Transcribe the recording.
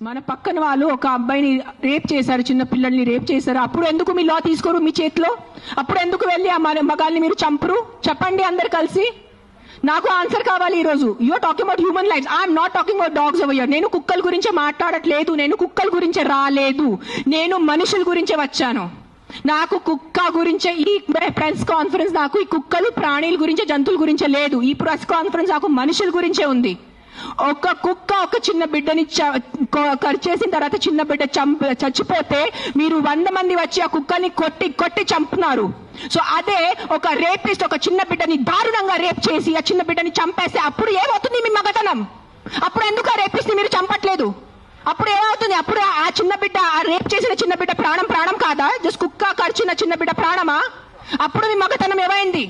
మన పక్కన వాళ్ళు ఒక అబ్బాయిని రేప్ చేశారు, చిన్న పిల్లల్ని రేప్ చేశారు. అప్పుడు ఎందుకు మీ లా తీసుకోరు మీ చేతిలో? అప్పుడు ఎందుకు వెళ్ళి ఆ మగాల్ని మీరు చంపరు? చెప్పండి అందరు కలిసి. నాకు ఆన్సర్ కావాలి ఈ రోజు. You're talking about human lifes. I'm not talking about dogs over here. నేను కుక్కల గురించే మాట్లాడట్లేదు, నేను కుక్కల గురించే రాలేదు, నేను మనుషుల గురించే వచ్చాను. నాకు కుక్క గురించే ఈ ప్రెస్ కాన్ఫరెన్స్, నాకు ఈ కుక్కలు ప్రాణుల గురించే, జంతువుల గురించే లేదు. ఈ ప్రెస్ కాన్ఫరెన్స్ నాకు మనుషుల గురించే ఉంది. ఒక కుక్క ఒక చిన్న బిడ్డని చేసిన తర్వాత చిన్న బిడ్డ చచ్చిపోతే మీరు 100 మంది వచ్చి ఆ కుక్కని కొట్టి కొట్టి చంపుతున్నారు. సో అదే ఒక రేపిస్ట్ ఒక చిన్న బిడ్డని దారుణంగా రేప్ చేసి ఆ చిన్న బిడ్డని చంపేస్తే అప్పుడు ఏమవుతుంది మీ మగతనం? అప్పుడు ఎందుకు ఆ రేపిస్ట్ మీరు చంపట్లేదు? అప్పుడు ఏమవుతుంది? అప్పుడు ఆ చిన్న బిడ్డ, ఆ రేప్ చేసిన చిన్న బిడ్డ ప్రాణం కాదా? జస్ట్ కుక్క కరిచిన చిన్న బిడ్డ ప్రాణమా? అప్పుడు మీ మగతనం ఏమైంది?